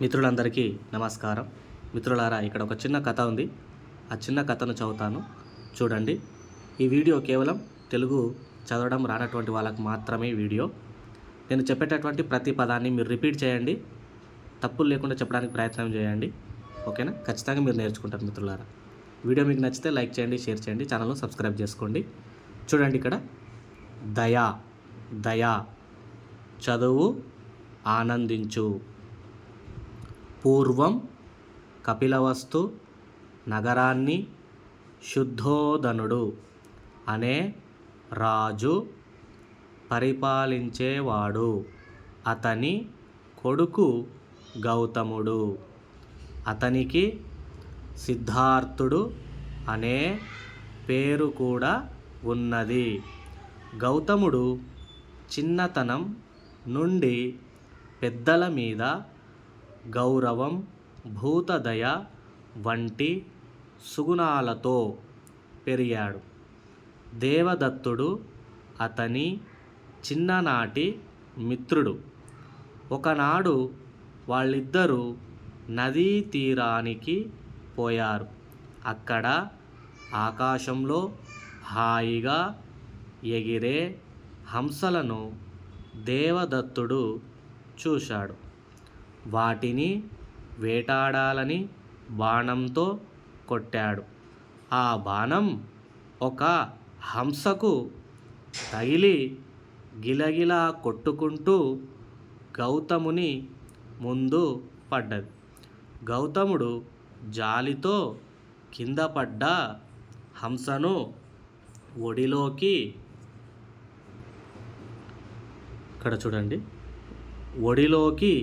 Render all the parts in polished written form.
మిత్రులందరికీ నమస్కారం. మిత్రులారా, ఇక్కడ ఒక చిన్న కథ ఉంది. ఆ చిన్న కథను చదువుతాను, చూడండి. ఈ వీడియో కేవలం తెలుగు చదవడం రానటువంటి వాళ్ళకు మాత్రమే వీడియో. నేను చెప్పేటటువంటి ప్రతి పదాన్ని మీరు రిపీట్ చేయండి, తప్పులు లేకుండా చెప్పడానికి ప్రయత్నం చేయండి. ఓకేనా? ఖచ్చితంగా మీరు నేర్చుకుంటారు మిత్రులారా. వీడియో మీకు నచ్చితే లైక్ చేయండి, షేర్ చేయండి, ఛానల్ను సబ్స్క్రైబ్ చేసుకోండి. చూడండి, ఇక్కడ దయా దయా చదువు ఆనందించు. పూర్వం కపిలవస్తు నగరాన్ని శుద్ధోదనుడు అనే రాజు పరిపాలించేవాడు. అతని కొడుకు గౌతముడు. అతనికి సిద్ధార్థుడు అనే పేరు కూడా ఉన్నది. గౌతముడు చిన్నతనం నుండి పెద్దల మీద గౌరవం, భూతదయ వంటి సుగుణాలతో పెరిగాడు. దేవదత్తుడు అతని చిన్ననాటి మిత్రుడు. ఒకనాడు వాళ్ళిద్దరూ నదీ తీరానికి పోయారు. అక్కడ ఆకాశంలో హాయిగా ఎగిరే హంసలను దేవదత్తుడు చూశాడు. వాటిని వేటాడాలని బాణంతో కొట్టాడు. ఆ బాణం ఒక హంసకు తగిలి గిలగిలా కొట్టుకుంటూ గౌతముని ముందు పడ్డది. గౌతముడు జాలితో కింద పడ్డ హంసను ఒడిలోకి ఇక్కడ చూడండి ఒడిలోకి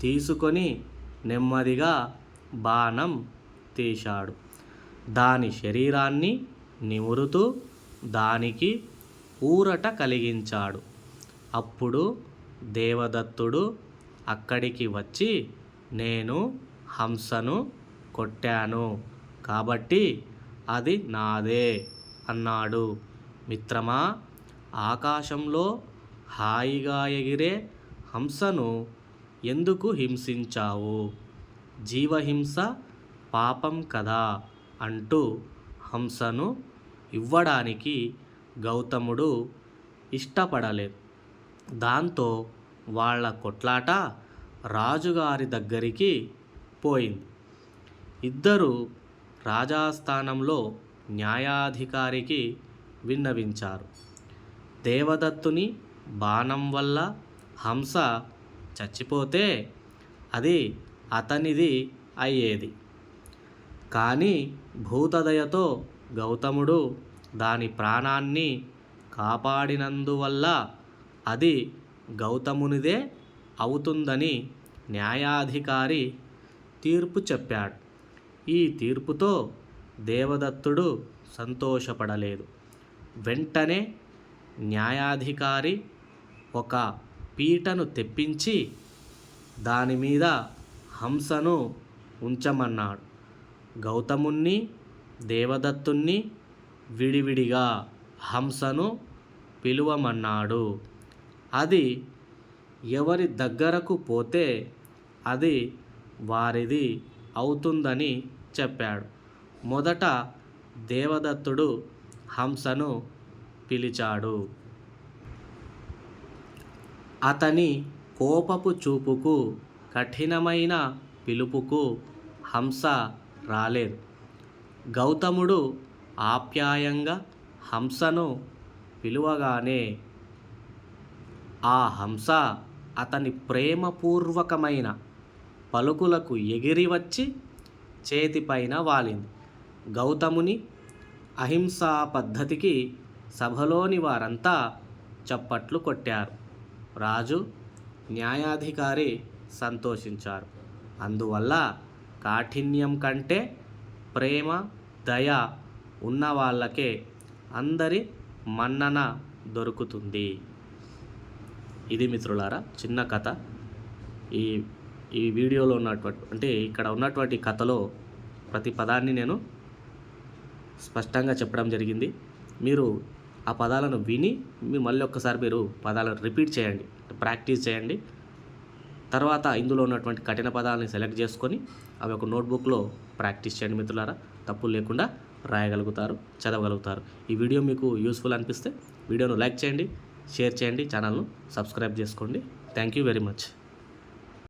తీసుకొని నెమ్మదిగా బాణం తీశాడు. దాని శరీరాన్ని నిమురుతూ దానికి ఊరట కలిగించాడు. అప్పుడు దేవదత్తుడు అక్కడికి వచ్చి, నేను హంసను కొట్టాను కాబట్టి అది నాదే అన్నాడు. మిత్రమా, ఆకాశంలో హాయిగా ఎగిరే హంసను ఎందుకు హింసించావు? జీవహింస పాపం కదా అంటూ హంసను ఇవ్వడానికి గౌతముడు ఇష్టపడలేదు. దాంతో వాళ్ళ కొట్లాట రాజుగారి దగ్గరికి పోయింది. ఇద్దరు రాజాస్థానంలో న్యాయాధికారికి విన్నవించారు. దేవదత్తుని బాణం వల్ల హంస చచ్చిపోతే అది అతనిది అయ్యేది. కానీ భూతదయతో గౌతముడు దాని ప్రాణాన్ని కాపాడినందువల్ల అది గౌతమునిదే అవుతుందని న్యాయాధికారి తీర్పు చెప్పాడు. ఈ తీర్పుతో దేవదత్తుడు సంతోషపడలేదు. వెంటనే న్యాయాధికారి ఒక పీటను తెప్పించి దానిమీద హంసను ఉంచమన్నాడు. గౌతముణ్ణి, దేవదత్తుణ్ణి విడివిడిగా హంసను పిలువమన్నాడు. అది ఎవరి దగ్గరకు పోతే అది వారిది అవుతుందని చెప్పాడు. మొదట దేవదత్తుడు హంసను పిలిచాడు. అతని కోపపు చూపుకు, కఠినమైన పిలుపుకు హంస రాలేదు. గౌతముడు ఆప్యాయంగా హంసను పిలువగానే ఆ హంస అతని ప్రేమపూర్వకమైన పలుకులకు ఎగిరి వచ్చి చేతిపైన వాలింది. గౌతముని అహింసా పద్ధతికి సభలోని వారంతా చప్పట్లు కొట్టారు. రాజు, న్యాయాధికారి సంతోషించారు. అందువల్ల కాఠిన్యం కంటే ప్రేమ, దయ ఉన్న వాళ్ళకే అందరి మన్నన దొరుకుతుంది. ఇది మిత్రులారా చిన్న కథ. ఈ వీడియోలో ఉన్నటువంటి ఇక్కడ ఉన్నటువంటి కథలో ప్రతి పదాన్ని నేను స్పష్టంగా చెప్పడం జరిగింది. మీరు ఆ పదాలను విని మీరు మళ్ళీ ఒక్కసారి మీరు పదాలను రిపీట్ చేయండి, ప్రాక్టీస్ చేయండి. తర్వాత ఇందులో ఉన్నటువంటి కఠిన పదాలని సెలెక్ట్ చేసుకొని అవి ఒక నోట్బుక్లో ప్రాక్టీస్ చేయండి మిత్రులారా. తప్పులు లేకుండా రాయగలుగుతారు, చదవగలుగుతారు. ఈ వీడియో మీకు యూస్ఫుల్ అనిపిస్తే వీడియోను లైక్ చేయండి, షేర్ చేయండి, ఛానల్ను సబ్స్క్రైబ్ చేసుకోండి. Thank you very much.